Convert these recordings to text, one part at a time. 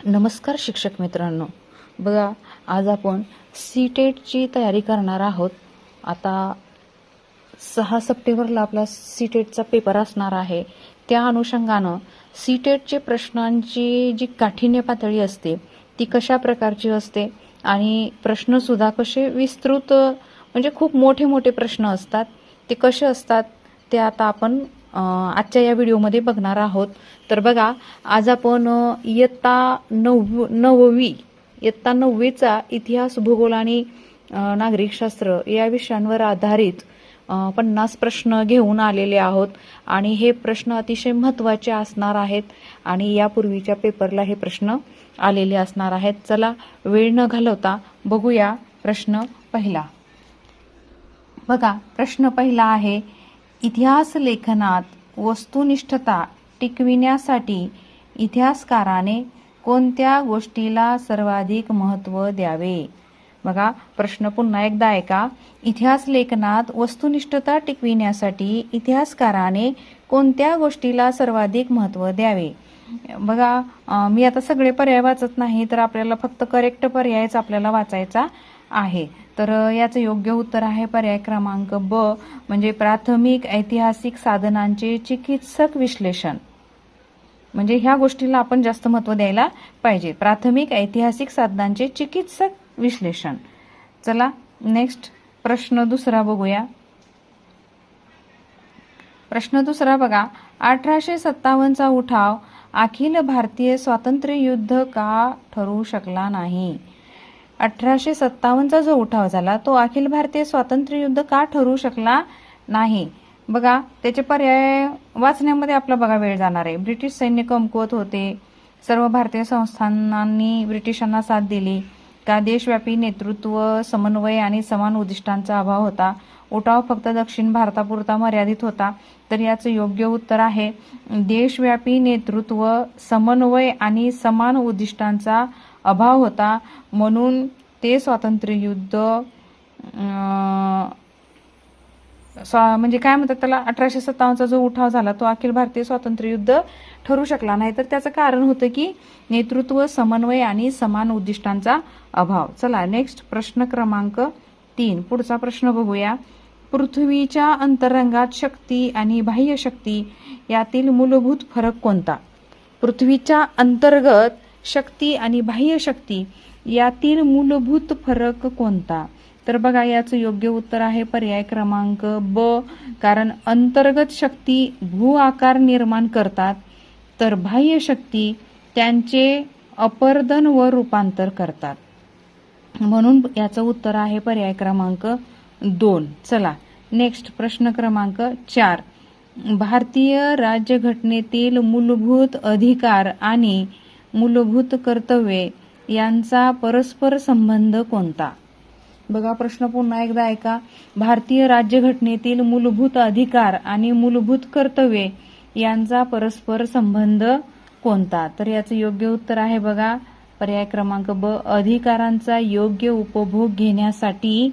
नमस्कार शिक्षक मित्रांनो, बघा आज आपण सी-टेटची तयारी करणार आहोत. आता 6 सप्टेंबरला आपला सी-टेटचा पेपर असणार आहे. त्या अनुषंगानं सी-टेटचे प्रश्नांची जी काठिण्य पातळी असते ती कशा प्रकारची असते आणि प्रश्नसुद्धा कसे विस्तृत म्हणजे खूप मोठे मोठे प्रश्न असतात ते कसे असतात ते आता आपण आजच्या या व्हिडिओमध्ये बघणार आहोत. तर बघा आज आपण इयत्ता नववीचा इतिहास, भूगोल आणि नागरिकशास्त्र या विषयांवर आधारित 50 प्रश्न घेऊन आलेले आहोत आणि हे प्रश्न अतिशय महत्त्वाचे असणार आहेत आणि यापूर्वीच्या पेपरला हे प्रश्न आलेले असणार आहेत. चला वेळ न घालवता बघूया प्रश्न पहिला. बघा प्रश्न पहिला आहे, इतिहास लेखनात वस्तुनिष्ठता टिकविण्यासाठी इतिहासकाराने कोणत्या गोष्टीला सर्वाधिक महत्त्व द्यावे? बघा प्रश्न पुन्हा एकदा ऐका. इतिहास लेखनात वस्तुनिष्ठता टिकविण्यासाठी इतिहासकाराने कोणत्या गोष्टीला सर्वाधिक महत्त्व द्यावे? बघा मी आता सगळे पर्याय वाचत नाही, तर आपल्याला फक्त करेक्ट पर्यायच आपल्याला वाचायचा आहे. तर याचं योग्य उत्तर आहे पर्याय क्रमांक ब, म्हणजे प्राथमिक ऐतिहासिक साधनांचे चिकित्सक विश्लेषण. म्हणजे ह्या गोष्टीला आपण जास्त महत्त्व द्यायला पाहिजे, प्राथमिक ऐतिहासिक साधनांचे चिकित्सक विश्लेषण. चला नेक्स्ट प्रश्न दुसरा बघूया. प्रश्न दुसरा बघा, 1857चा उठाव अखिल भारतीय स्वातंत्र्य युद्ध का ठरू शकला नाही? 1857चा जो उठाव झाला तो अखिल भारतीय स्वातंत्र्य युद्ध का ठरू शकला नाही? बघा त्याचे पर्याय वाचण्यामध्ये आपला बघा वेळ जाणार आहे. ब्रिटिश सैन्य कमकुवत होते, सर्व भारतीय संस्थानांनी ब्रिटिशांना साथ दिली का, देशव्यापी नेतृत्व, समन्वय आणि समान उद्दिष्टांचा अभाव होता, उठाव फक्त दक्षिण भारतापुरता मर्यादित होता. तर याचं योग्य उत्तर आहे देशव्यापी नेतृत्व, समन्वय आणि समान उद्दिष्टांचा अभाव होता, म्हणून ते स्वातंत्र्य युद्ध म्हणजे काय म्हणतात त्याला, 1857चा जो उठाव झाला तो अखिल भारतीय स्वातंत्र्य युद्ध ठरू शकला नाही. तर त्याचं कारण होतं की नेतृत्व, समन्वय आणि समान उद्दिष्टांचा अभाव. चला नेक्स्ट प्रश्न क्रमांक 3. पुढचा प्रश्न बघूया. पृथ्वीच्या अंतरंगात शक्ती आणि बाह्य शक्ती यातील मूलभूत फरक कोणता? पृथ्वीच्या अंतर्गत शक्ती आणि बाह्य शक्ती यातील मूलभूत फरक कोणता? तर बघा याचं योग्य उत्तर आहे पर्याय क्रमांक ब, कारण अंतर्गत शक्ती भू आकार निर्माण करतात तर बाह्य शक्ती त्यांचे अपर्दन व रूपांतर करतात, म्हणून याचं उत्तर आहे पर्याय क्रमांक 2. चला नेक्स्ट प्रश्न क्रमांक 4. भारतीय राज्यघटनेतील मूलभूत अधिकार आणि मूलभूत कर्तव्ये यांचा परस्पर संबंध कोणता? बघा प्रश्न पुन्हा एकदा ऐका. भारतीय राज्यघटनेतील मूलभूत अधिकार आणि मूलभूत कर्तव्ये यांचा परस्पर संबंध कोणता? तर याचं योग्य उत्तर आहे बघा पर्याय क्रमांक ब, अधिकारांचा योग्य उपभोग घेण्यासाठी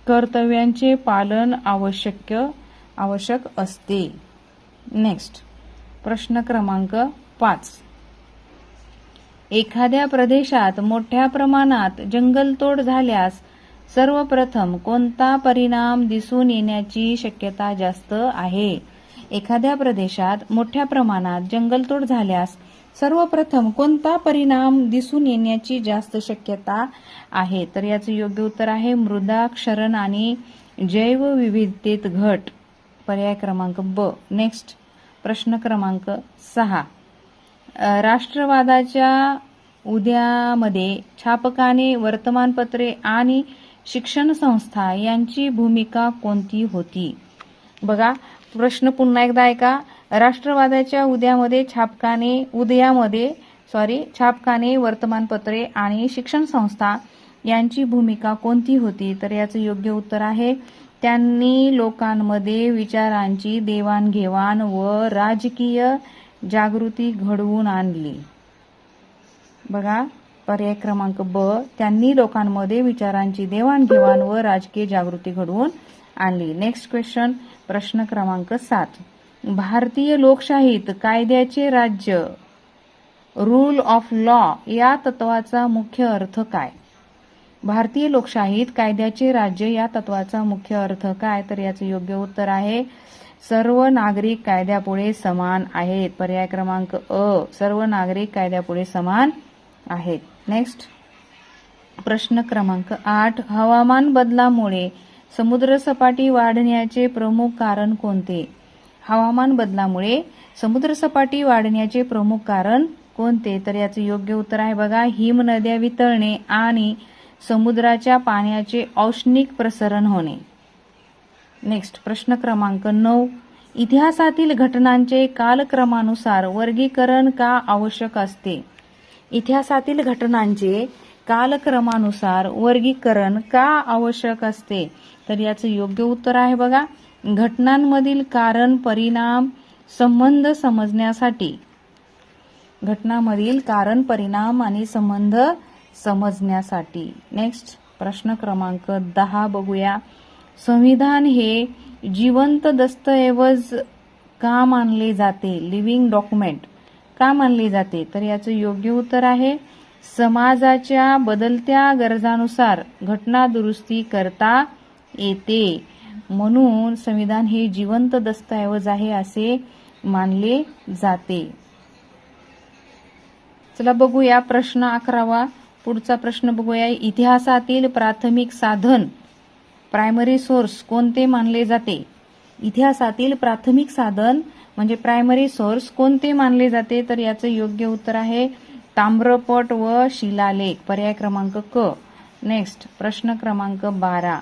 कर्तव्यांचे पालन आवश्यक असते. नेक्स्ट प्रश्न क्रमांक 5. एखाद्या प्रदेशात मोठ्या प्रमाणात जंगलतोड झाल्यास सर्वप्रथम कोणता परिणाम दिसून येण्याची शक्यता जास्त आहे? एखाद्या प्रदेशात मोठ्या प्रमाणात जंगलतोड झाल्यास सर्वप्रथम कोणता परिणाम दिसून येण्याची जास्त शक्यता आहे? तर याचं योग्य उत्तर आहे मृदा क्षरण आणि जैवविविधतेत घट, पर्याय क्रमांक ब. नेक्स्ट प्रश्न क्रमांक 6. राष्ट्रवादाच्या उदयामध्ये छापखाने, वर्तमानपत्रे आणि शिक्षण संस्था यांची भूमिका कोणती होती? बघा प्रश्न पुन्हा एकदा ऐका. राष्ट्रवादाच्या छापखाने, वर्तमानपत्रे आणि शिक्षण संस्था यांची भूमिका कोणती होती? तर याचं योग्य उत्तर आहे त्यांनी लोकांमध्ये विचारांची देवाणघेवाण व राजकीय जागृती घडवून आणली. बघा पर्याय क्रमांक ब, त्यांनी लोकांमध्ये विचारांची देवाणघेवाण व राजकीय जागृती घडवून आणली. नेक्स्ट क्वेश्चन प्रश्न क्रमांक 7. भारतीय लोकशाहीत कायद्याचे राज्य रूल ऑफ लॉ या तत्वाचा मुख्य अर्थ काय? भारतीय लोकशाहीत कायद्याचे राज्य या तत्वाचा मुख्य अर्थ काय? तर याचं योग्य उत्तर आहे सर्व नागरिक कायद्यापुढे समान आहेत. पर्याय क्रमांक अ, सर्व नागरिक कायद्यापुढे समान आहेत. नेक्स्ट प्रश्न क्रमांक 8, हवामान बदलामुळे समुद्र सपाटी वाढण्याचे प्रमुख कारण कोणते? हवामान बदलामुळे समुद्र सपाटी वाढण्याचे प्रमुख कारण कोणते? तर याचे योग्य उत्तर आहे बघा हिमनद्या वितळणे आणि समुद्राच्या पाण्याचे औष्णिक प्रसरण होणे. नेक्स्ट प्रश्न क्रमांक 9, इतिहासातील घटनांचे कालक्रमानुसार वर्गीकरण का आवश्यक असते? इतिहासातील घटनांचे कालक्रमानुसार वर्गीकरण का आवश्यक असते? तर याचं योग्य उत्तर आहे बघा घटनांमधील कारण परिणाम संबंध समजण्यासाठी. घटनांमधील कारण परिणाम आणि संबंध समजण्यासाठी. नेक्स्ट प्रश्न क्रमांक 10 बघूया. संविधान हे जिवंत दस्तऐवज का मानले जाते? लिव्हिंग डॉक्युमेंट का मानले जाते? तर याचं योग्य उत्तर आहे समाजाच्या बदलत्या गरजानुसार घटना दुरुस्ती करता येते, म्हणून संविधान हे जिवंत दस्तऐवज आहे असे मानले जाते. चला बघूया प्रश्न 11. पुढचा प्रश्न बघूया. इतिहासातील प्राथमिक साधन प्रायमरी सोर्स कोणते मानले जाते? इतिहासातील प्राथमिक साधन म्हणजे प्रायमरी सोर्स कोणते मानले जाते? तर याचं योग्य उत्तर आहे ताम्रपट व शिलालेख. पर्याय क्रमांक क. नेक्स्ट प्रश्न क्रमांक 12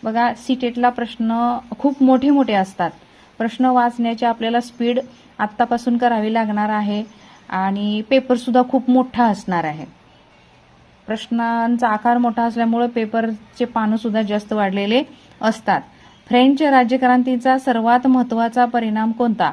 बघा. सीटेटला प्रश्न खूप मोठे मोठे असतात. प्रश्न वाचण्याची आपल्याला स्पीड आत्तापासून करावी लागणार आहे आणि पेपर सुद्धा खूप मोठा असणार आहे. प्रश्नांचा आकार मोठा असल्यामुळे पेपरचे पानं सुद्धा जास्त वाढलेले असतात. फ्रेंच राज्यक्रांतीचा सर्वात महत्त्वाचा परिणाम कोणता?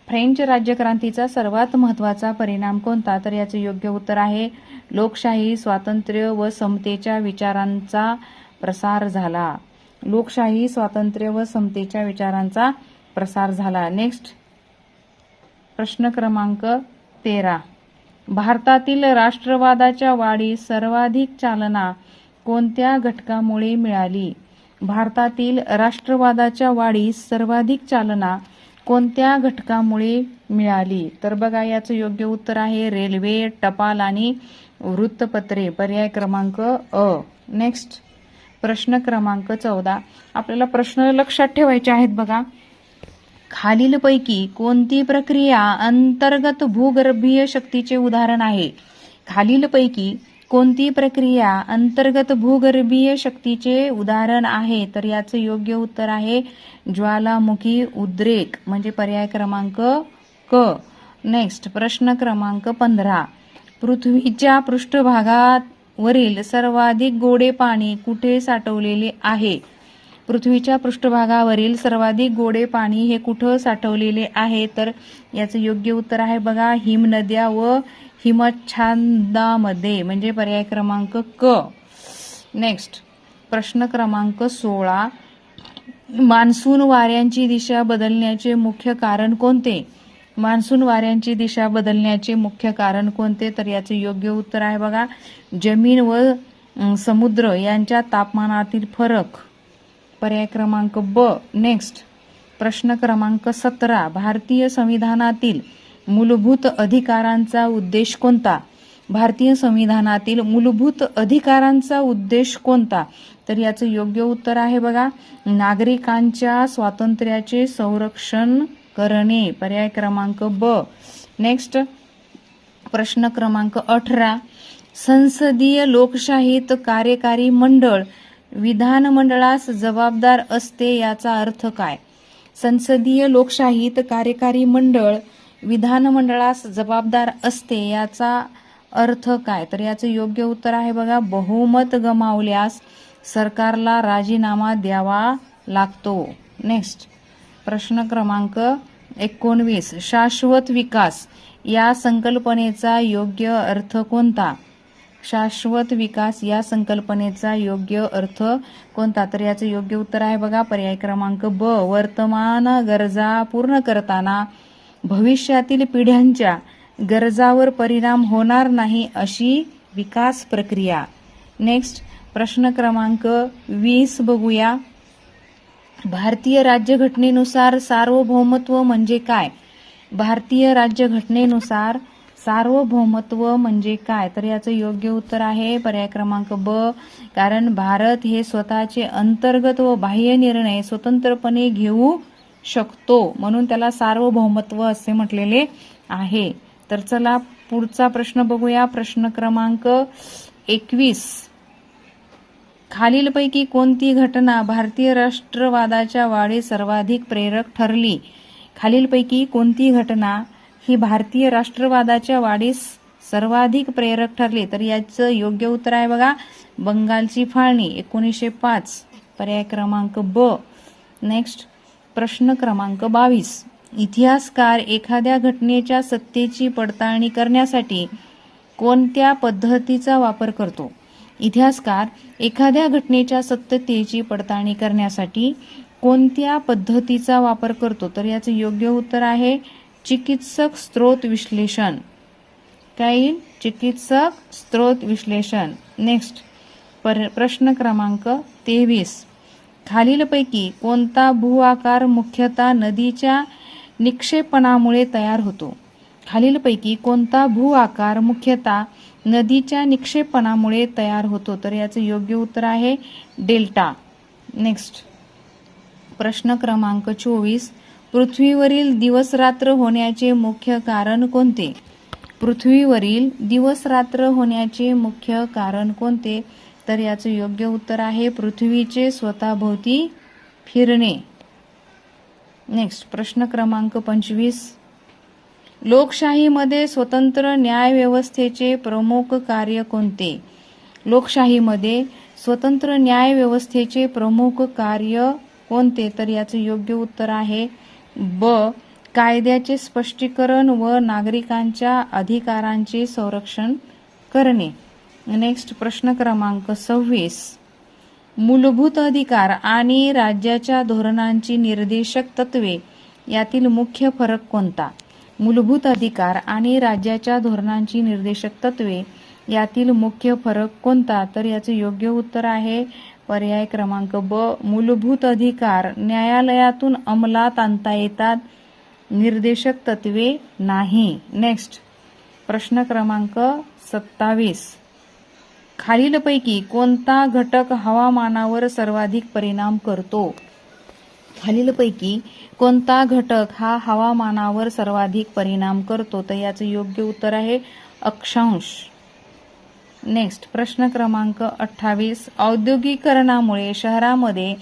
फ्रेंच राज्यक्रांतीचा सर्वात महत्त्वाचा परिणाम कोणता? तर याचे योग्य उत्तर आहे लोकशाही, स्वातंत्र्य व समतेच्या विचारांचा प्रसार झाला. लोकशाही, स्वातंत्र्य व समतेच्या विचारांचा प्रसार झाला. नेक्स्ट प्रश्न क्रमांक 13. भारतातील राष्ट्रवादाच्या वाढीस सर्वाधिक चालना कोणत्या घटकामुळे मिळाली? भारतातील राष्ट्रवादाच्या वाढीस सर्वाधिक चालना कोणत्या घटकामुळे मिळाली? तर बघा याचं योग्य उत्तर आहे रेल्वे, टपाल आणि वृत्तपत्रे. पर्याय क्रमांक अ. नेक्स्ट प्रश्न क्रमांक 14. आपल्याला प्रश्न लक्षात ठेवायचे आहेत बघा. खालीलपैकी कोणती प्रक्रिया अंतर्गत भूगर्भीय शक्तीचे उदाहरण आहे? खालीलपैकी कोणती प्रक्रिया अंतर्गत भूगर्भीय शक्तीचे उदाहरण आहे? तर याचं योग्य उत्तर आहे ज्वालामुखी उद्रेक म्हणजे पर्याय क्रमांक क. नेक्स्ट प्रश्न क्रमांक 15. पृथ्वीच्या पृष्ठभागावरील सर्वाधिक गोडे पाणी कुठे साठवलेले आहे? पृथ्वीच्या पृष्ठभागावरील सर्वाधिक गोडे पाणी हे कुठं साठवलेले आहे? तर याचं योग्य उत्तर आहे बघा हिमनद्या व हिमच्छादामध्ये म्हणजे पर्याय क्रमांक क. नेक्स्ट प्रश्न क्रमांक 16. मान्सून वाऱ्यांची दिशा बदलण्याचे मुख्य कारण कोणते? मान्सून वाऱ्यांची दिशा बदलण्याचे मुख्य कारण कोणते? तर याचे योग्य उत्तर आहे बघा जमीन व समुद्र यांच्या तापमानातील फरक. पर्याय क्रमांक ब. नेक्स्ट प्रश्न क्रमांक 17. भारतीय संविधानातील मूलभूत अधिकारांचा उद्देश कोणता? भारतीय संविधानातील मूलभूत अधिकारांचा उद्देश कोणता? तर याचं योग्य उत्तर आहे बघा नागरिकांच्या स्वातंत्र्याचे संरक्षण करणे. पर्याय क्रमांक ब. नेक्स्ट प्रश्न क्रमांक 18. संसदीय लोकशाहीत कार्यकारी मंडळ विधानमंडळास जबाबदार असते याचा अर्थ काय? संसदीय लोकशाहीत कार्यकारी मंडळ विधानमंडळास जबाबदार असते याचा अर्थ काय? तर याचं योग्य उत्तर आहे बघा बहुमत गमावल्यास सरकारला राजीनामा द्यावा लागतो. नेक्स्ट प्रश्न क्रमांक 19. शाश्वत विकास या संकल्पनेचा योग्य अर्थ कोणता? शाश्वत विकास या संकल्पनेचा योग्य अर्थ कोणता? तर याचं योग्य उत्तर आहे बघा पर्याय क्रमांक ब. वर्तमान गरजा पूर्ण करताना भविष्यातील पिढ्यांच्या गरजावर परिणाम होणार नाही अशी विकास प्रक्रिया. नेक्स्ट प्रश्न क्रमांक 20 बघूया. भारतीय राज्यघटनेनुसार सार्वभौमत्व म्हणजे काय? भारतीय राज्यघटनेनुसार सार्वभौमत्व म्हणजे काय? तर याचं योग्य उत्तर आहे पर्याय क्रमांक ब. कारण भारत हे स्वतःचे अंतर्गत व बाह्य निर्णय स्वतंत्रपणे घेऊ शकतो, म्हणून त्याला सार्वभौमत्व असे म्हटलेले आहे. तर चला पुढचा प्रश्न बघूया. प्रश्न क्रमांक 21. खालीलपैकी कोणती घटना भारतीय राष्ट्रवादाच्या वाढीस सर्वाधिक प्रेरक ठरली? खालीलपैकी कोणती घटना ही भारतीय राष्ट्रवादाच्या वाढीस सर्वाधिक प्रेरक ठरली? तर याचं योग्य उत्तर आहे बघा, बंगालची फाळणी 1905, पर्याय क्रमांक ब. नेक्स्ट प्रश्न क्रमांक 22. इतिहासकार एखाद्या घटनेच्या सत्तेची पडताळणी करण्यासाठी कोणत्या पद्धतीचा वापर करतो? इतिहासकार एखाद्या घटनेच्या सत्यतेची पडताळणी करण्यासाठी कोणत्या पद्धतीचा वापर करतो? तर याचं योग्य उत्तर आहे चिकित्सक स्त्रोत विश्लेषण. काय? चिकित्सक स्त्रोत विश्लेषण. नेक्स्ट प्रश्न क्रमांक 23. खालीलपैकी कोणता भूआकार मुख्यतः नदीच्या निक्षेपणामुळे तयार होतो? खालीलपैकी कोणता भूआकार मुख्यतः नदीच्या निक्षेपणामुळे तयार होतो? तर याचं योग्य उत्तर आहे डेल्टा. नेक्स्ट प्रश्न क्रमांक 24. पृथ्वीवरील दिवसरात्र होण्याचे मुख्य कारण कोणते? पृथ्वीवरील दिवसरात्र होण्याचे मुख्य कारण कोणते? तर याचं योग्य उत्तर आहे पृथ्वीचे स्वतःभोवती फिरणे. नेक्स्ट प्रश्न क्रमांक 25. लोकशाहीमध्ये स्वतंत्र न्यायव्यवस्थेचे प्रमुख कार्य कोणते? लोकशाहीमध्ये स्वतंत्र न्यायव्यवस्थेचे प्रमुख कार्य कोणते? तर याचे योग्य उत्तर आहे ब. कायद्याचे स्पष्टीकरण व नागरिकांच्या अधिकारांचे संरक्षण करणे. नेक्स्ट प्रश्न क्रमांक 26. मूलभूत अधिकार आणि राज्याच्या धोरणांची निर्देशक तत्वे यातील मुख्य फरक कोणता? मूलभूत अधिकार आणि राज्याच्या धोरणांची निर्देशक तत्वे यातील मुख्य फरक कोणता? तर याचे योग्य उत्तर आहे पर्याय क्रमांक ब. मूलभूत अधिकार न्यायालयातून अंमलात आणता येतात, निर्देशक तत्वे नाही. नेक्स्ट प्रश्न क्रमांक 27. खालीलपैकी कोणता घटक हवामानावर सर्वाधिक परिणाम करतो? खालीलपैकी कोणता घटक हा हवामानावर सर्वाधिक परिणाम करतो? तर याचे योग्य उत्तर आहे अक्षांश. नेक्स्ट प्रश्न क्रमांक 28. औद्योगिकरणामुळे शहरामध्ये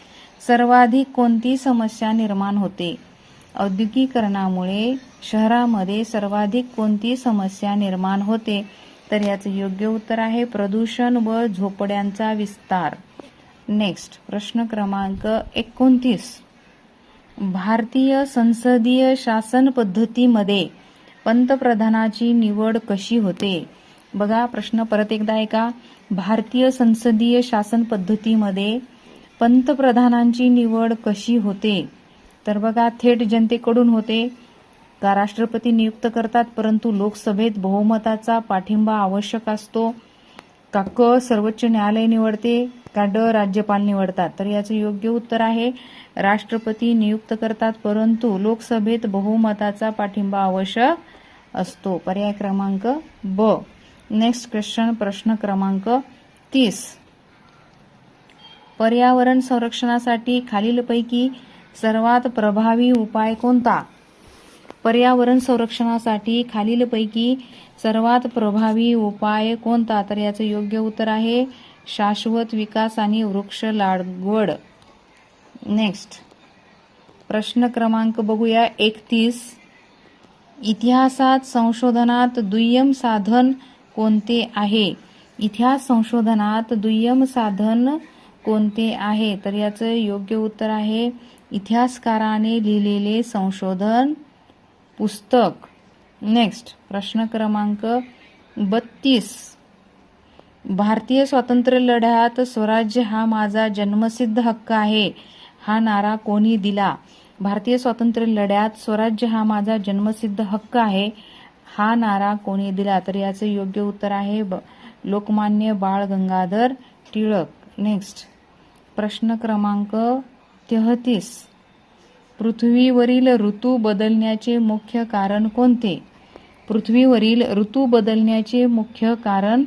सर्वाधिक कोणती समस्या निर्माण होते? औद्योगिकरणामुळे शहरामध्ये सर्वाधिक कोणती समस्या निर्माण होते? तर याचे योग्य उत्तर आहे प्रदूषण व झोपड्यांचा विस्तार. नेक्स्ट प्रश्न क्रमांक 29. भारतीय संसदीय शासन पद्धतीमध्ये पंतप्रधानाची निवड कशी होते? बघा प्रश्न परत एकदा ऐका. भारतीय संसदीय शासन पद्धतीमध्ये पंतप्रधानांची निवड कशी होते? तर बघा थेट जनतेकडून होते का राष्ट्रपती नियुक्त करतात, परंतु लोकसभेत बहुमताचा पाठिंबा आवश्यक असतो, का क सर्वोच्च न्यायालय निवडते, का ड राज्यपाल निवडतात? तर याचं योग्य उत्तर आहे राष्ट्रपती नियुक्त करतात, परंतु लोकसभेत बहुमताचा पाठिंबा आवश्यक असतो, पर्याय क्रमांक ब. नेक्स्ट क्वेश्चन प्रश्न क्रमांक 30. पर्यावरण संरक्षणासाठी खालीलपैकी सर्वात प्रभावी उपाय कोणता? पर्यावरण संरक्षणासाठी खालीलपैकी सर्वात प्रभावी उपाय कोणता? तर याचं योग्य उत्तर आहे शाश्वत विकास आणि वृक्ष लागवड. नेक्स्ट प्रश्न क्रमांक बघूया 31. इतिहासात संशोधनात दुय्यम साधन कोणते आहे? इतिहास संशोधनात दुय्यम साधन कोणते आहे? तर याचं योग्य उत्तर आहे इतिहासकाराने लिहिलेले संशोधन पुस्तक. नेक्स्ट प्रश्न क्रमांक 32. भारतीय स्वातंत्र्य लढ्यात स्वराज्य हा माझा जन्मसिद्ध हक्क आहे हा नारा कोणी दिला? भारतीय स्वातंत्र्य लढ्यात स्वराज्य हा माझा जन्मसिद्ध हक्क आहे हा नारा कोणी दिला? तर याचं योग्य उत्तर आहे लोकमान्य बाळ गंगाधर टिळक. नेक्स्ट प्रश्न क्रमांक 33. पृथ्वीवरील ऋतू बदलण्याचे मुख्य कारण कोणते? पृथ्वीवरील ऋतू बदलण्याचे मुख्य कारण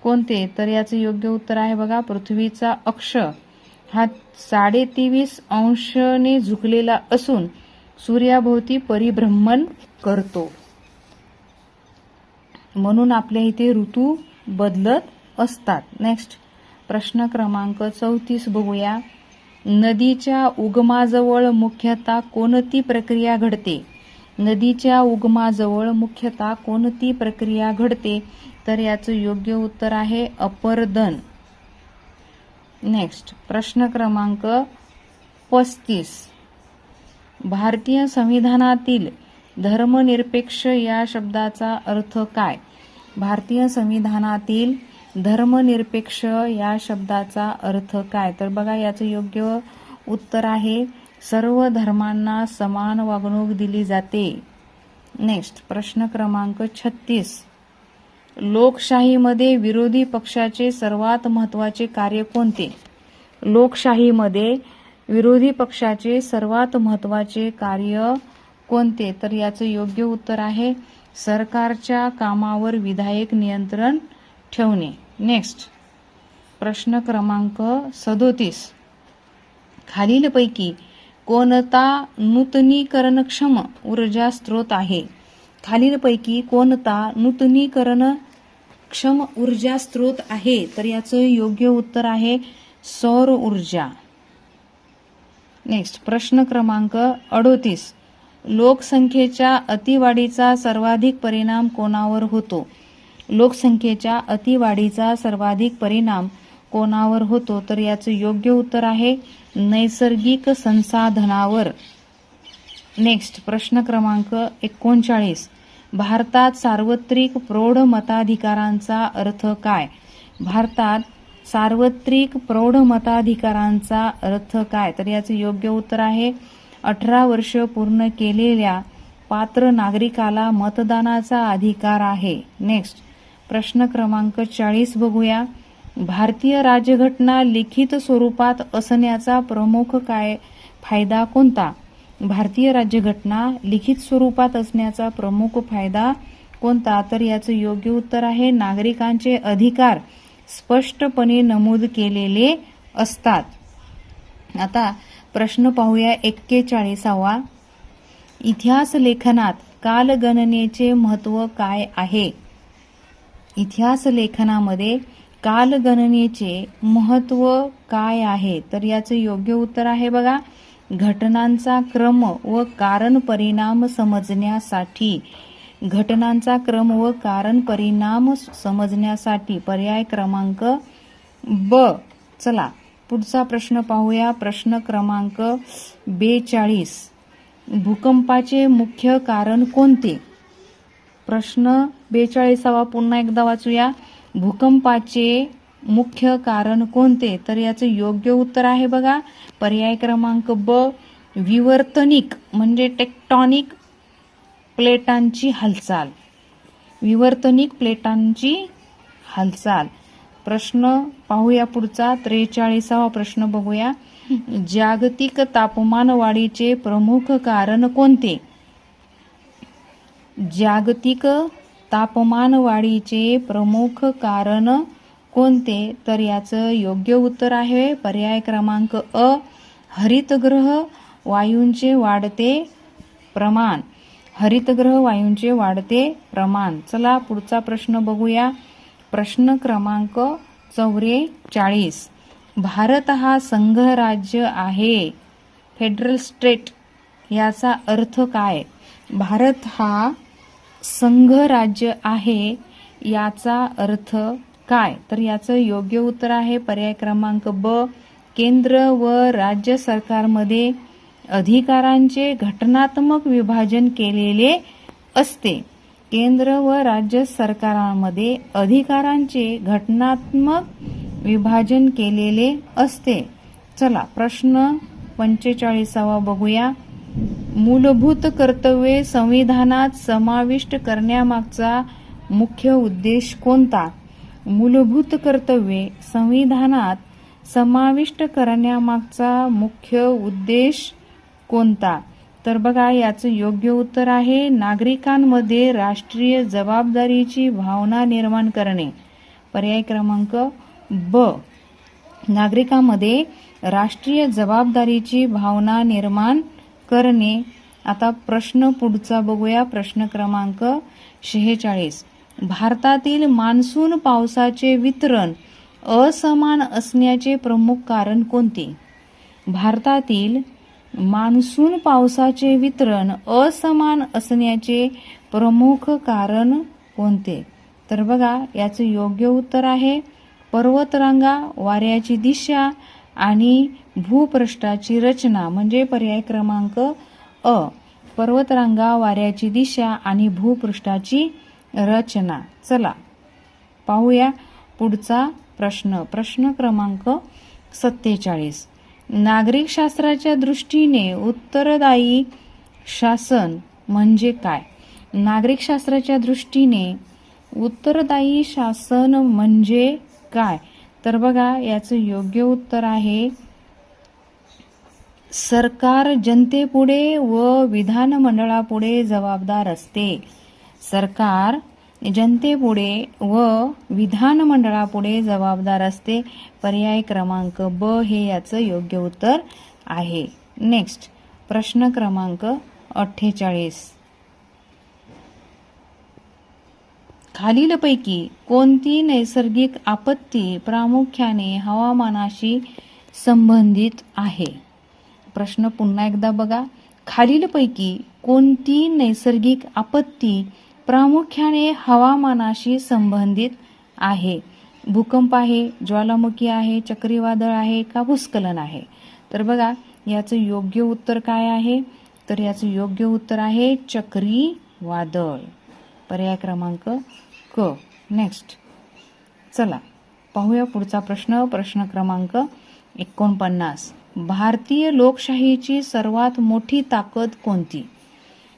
कोणते? तर याचं योग्य उत्तर आहे बघा, पृथ्वीचा अक्ष हा 23.5 अंशाने झुकलेला असून सूर्याभोवती परिभ्रमण करतो, म्हणून आपल्या इथे ऋतू बदलत असतात. नेक्स्ट प्रश्न क्रमांक 34 बघूया. नदीच्या उगमाजवळ मुख्यतः कोणती प्रक्रिया घडते? नदीच्या उगमाजवळ मुख्यतः कोणती प्रक्रिया घडते? तर याचं योग्य उत्तर आहे अपरदन. नेक्स्ट प्रश्न क्रमांक 35. भारतीय संविधानातील धर्मनिरपेक्ष या शब्दाचा अर्थ काय? भारतीय संविधानातील धर्मनिरपेक्ष या शब्दाचा अर्थ काय? तर बघा याचं योग्य उत्तर आहे सर्व धर्मांना समान वागणूक दिली जाते. नेक्स्ट प्रश्न क्रमांक 36. लोकशाहीमध्ये विरोधी पक्षाचे सर्वात महत्त्वाचे कार्य कोणते? लोकशाहीमध्ये विरोधी पक्षाचे सर्वात महत्त्वाचे कार्य कोणते? तर याचं योग्य उत्तर आहे सरकारच्या कामावर विधायक नियंत्रण ठेवणे. नेक्स्ट प्रश्न क्रमांक 37. खालीलपैकी कोणता नूतनीकरणक्षम ऊर्जा स्रोत आहे? खालीलपैकी कोणता नूतनीकरणक्षम ऊर्जा स्रोत आहे? तर याचं योग्य उत्तर आहे सौर ऊर्जा. नेक्स्ट प्रश्न क्रमांक 38. लोकसंख्येच्या अतिवाढीचा सर्वाधिक परिणाम कोणावर होतो? लोकसंख्येच्या अतिवाढीचा सर्वाधिक परिणाम कोणावर होतो? तर याचं योग्य उत्तर आहे नैसर्गिक संसाधनावर. नेक्स्ट प्रश्न क्रमांक 39. भारतात सार्वत्रिक प्रौढ मताधिकारांचा अर्थ काय? भारतात सार्वत्रिक प्रौढ मताधिकारांचा अर्थ काय? तर याचं योग्य उत्तर आहे 18 वर्ष पूर्ण केलेल्या पात्र नागरिकाला मतदानाचा अधिकार आहे. नेक्स्ट प्रश्न क्रमांक 40 बघूया. भारतीय राज्यघटना लिखित स्वरूपात असण्याचा प्रमुख फायदा कोणता? भारतीय राज्यघटना लिखित स्वरूपात असण्याचा प्रमुख फायदा कोणता? तर याचं योग्य उत्तर आहे नागरिकांचे अधिकार स्पष्टपणे नमूद केलेले असतात. आता प्रश्न पाहूया 41. इतिहास लेखनात कालगणनेचे महत्त्व काय आहे? इतिहास लेखनामध्ये कालगणनेचे महत्त्व काय आहे? तर याचं योग्य उत्तर आहे बघा घटनांचा क्रम व कारण परिणाम समजण्यासाठी. घटनांचा क्रम व कारण परिणाम समजण्यासाठी. पर्याय क्रमांक ब. चला पुढचा प्रश्न पाहूया. प्रश्न क्रमांक 42. भूकंपाचे मुख्य कारण कोणते? प्रश्न 42 पुन्हा एकदा वाचूया. भूकंपाचे मुख्य कारण कोणते? तर याचं योग्य उत्तर आहे बघा पर्याय क्रमांक ब विवर्तनिक म्हणजे टेक्टॉनिक प्लेटांची हालचाल. विवर्तनिक प्लेटांची हालचाल. प्रश्न पाहूया पुढचा 43 प्रश्न बघूया. जागतिक तापमान वाढीचे प्रमुख कारण कोणते? जागतिक तापमान वाढीचे प्रमुख कारण कोणते? तर याचं योग्य उत्तर आहे पर्याय क्रमांक अ हरितगृह वायूंचे वाढते प्रमाण. हरितगृह वायूंचे वाढते प्रमाण. चला पुढचा प्रश्न बघूया. प्रश्न क्रमांक 44. भारत हा संघ राज्य आहे. फेडरल स्टेट याचा अर्थ काय? भारत हा संघ राज्य आहे याचा अर्थ काय? तर याचं योग्य उत्तर आहे पर्याय क्रमांक ब केंद्र व राज्य सरकारमध्ये अधिकारांचे घटनात्मक विभाजन केलेले असते. केंद्र व राज्य सरकारांमध्ये अधिकारांचे घटनात्मक विभाजन केलेले असते. चला प्रश्न 45 बघूया. मूलभूत कर्तव्ये संविधानात समाविष्ट करण्यामागचा मुख्य उद्देश कोणता? मूलभूत कर्तव्ये संविधानात समाविष्ट करण्यामागचा मुख्य उद्देश कोणता? तर बघा, याचं योग्य उत्तर आहे नागरिकांमध्ये राष्ट्रीय जबाबदारीची भावना निर्माण करणे. पर्याय क्रमांक ब, नागरिकांमध्ये राष्ट्रीय जबाबदारीची भावना निर्माण करणे. आता प्रश्न पुढचा बघूया, प्रश्न क्रमांक 46. भारतातील मान्सून पावसाचे वितरण असमान असण्याचे प्रमुख कारण कोणते? भारतातील मान्सून पावसाचे वितरण असमान असण्याचे प्रमुख कारण कोणते? तर बघा, याचं योग्य उत्तर आहे पर्वतरांगा, वाऱ्याची दिशा आणि भूपृष्ठाची रचना. म्हणजे पर्याय क्रमांक अ, पर्वतरांगा, वाऱ्याची दिशा आणि भूपृष्ठाची रचना. चला पाहूया पुढचा प्रश्न, प्रश्न क्रमांक 47. नागरिक शास्त्राच्या दृष्टीने उत्तरदायी शासन म्हणजे काय? नागरिक शास्त्राच्या दृष्टीने उत्तरदायी शासन म्हणजे काय? तर बघा, याचं योग्य उत्तर आहे सरकार जनतेपुढे व विधानमंडळापुढे जबाबदार असते. सरकार जनतेपुढे व विधानमंडळापुढे जबाबदार असते. पर्याय क्रमांक ब हे याचं योग्य उत्तर आहे. नेक्स्ट प्रश्न क्रमांक 48. खालीलपैकी कोणती नैसर्गिक आपत्ती प्रामुख्याने हवामानाशी संबंधित आहे? प्रश्न पुन्हा एकदा बघा, खालीलपैकी कोणती नैसर्गिक आपत्ती प्रामुख्याने हवामानाशी संबंधित आहे? भूकंप आहे, ज्वालामुखी आहे, चक्रीवादळ आहे का भूस्खलन आहे? तर बघा, याचं योग्य उत्तर काय आहे? तर याचं योग्य उत्तर आहे चक्रीवादळ. पर्याय क्रमांक क. नेक्स्ट चला पाहूया पुढचा प्रश्न, प्रश्न क्रमांक 49. भारतीय लोकशाहीची सर्वात मोठी ताकद कोणती?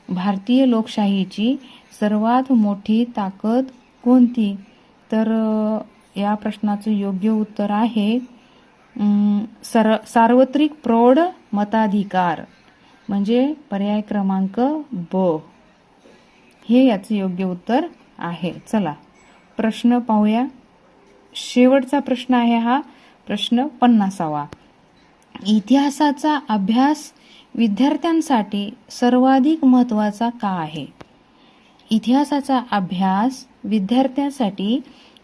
भारतीय लोकशाहीची सर्वात मोठी ताकद कोणती? तर या प्रश्नाचं योग्य उत्तर आहे सार्वत्रिक प्रौढ मताधिकार. म्हणजे पर्याय क्रमांक ब हे याचं योग्य उत्तर आहे. चला प्रश्न पाहूया, शेवटचा प्रश्न आहे हा, प्रश्न 50वा. इतिहासाचा अभ्यास विद्यार्थ्यांसाठी सर्वाधिक महत्त्वाचा का आहे? इतिहासाचा अभ्यास विद्यार्थ्यांसाठी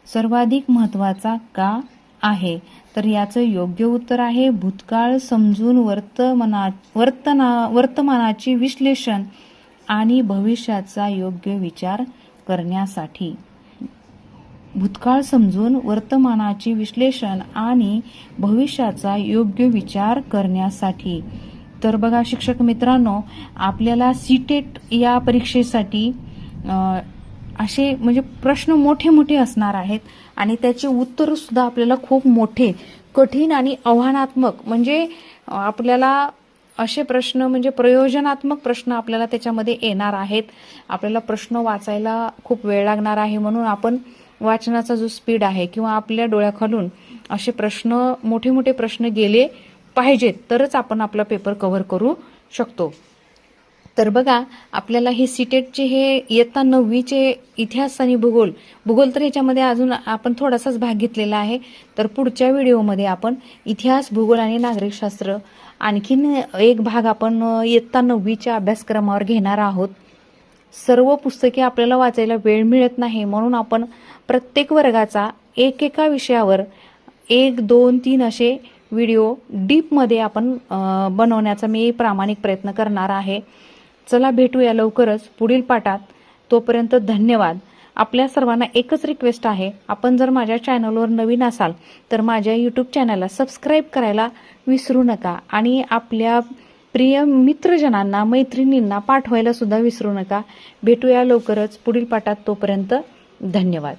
सर्वाधिक महत्त्वाचा का आहे? तर याचं योग्य उत्तर आहे भूतकाळ समजून वर्तमानाचे विश्लेषण आणि भविष्याचा योग्य विचार करण्यासाठी. भूतकाळ समजून वर्तमानाचे विश्लेषण आणि भविष्याचा योग्य विचार करण्यासाठी. तर बघा शिक्षक मित्रांनो, आपल्याला सीटेट या परीक्षेसाठी असे म्हणजे प्रश्न मोठे मोठे असणार आहेत आणि त्याचे उत्तर सुद्धा आपल्याला खूप मोठे, कठीण आणि आव्हानात्मक, म्हणजे आपल्याला असे प्रश्न म्हणजे प्रयोजनात्मक प्रश्न आपल्याला त्याच्यामध्ये येणार आहेत. आपल्याला प्रश्न वाचायला खूप वेळ लागणार आहे, म्हणून आपण वाचनाचा जो स्पीड आहे किंवा आपल्या डोळ्याखालून असे प्रश्न मोठे मोठे प्रश्न गेले पाहिजेत तरच आपण आपला पेपर कव्हर करू शकतो. तर बघा आपल्याला हे सीटेटचे हे इयत्ता 9वीचे इतिहास आणि भूगोल तर ह्याच्यामध्ये अजून आपण थोडासाच भाग घेतलेला आहे. तर पुढच्या व्हिडिओमध्ये आपण इतिहास, भूगोल आणि नागरिकशास्त्र आणखीन एक भाग आपण इयत्ता 9वीच्या अभ्यासक्रमावर घेणार आहोत. सर्व पुस्तके आपल्याला वाचायला वेळ मिळत नाही, म्हणून आपण प्रत्येक वर्गाचा एकेका विषयावर 1, 2, 3 असे व्हिडिओ डीपमध्ये आपण बनवण्याचा मी प्रामाणिक प्रयत्न करणार आहे. चला भेटूया लवकरच पुढील पाठात. तोपर्यंत धन्यवाद. आपल्या सर्वांना एकच रिक्वेस्ट आहे, आपण जर माझ्या चॅनलवर नवीन असाल तर माझ्या यूट्यूब चॅनलला सबस्क्राईब करायला विसरू नका आणि आपल्या प्रिय मित्रजनांना, मैत्रिणींना पाठवायला सुद्धा विसरू नका. भेटूया लवकरच पुढील पाठात. तोपर्यंत धन्यवाद.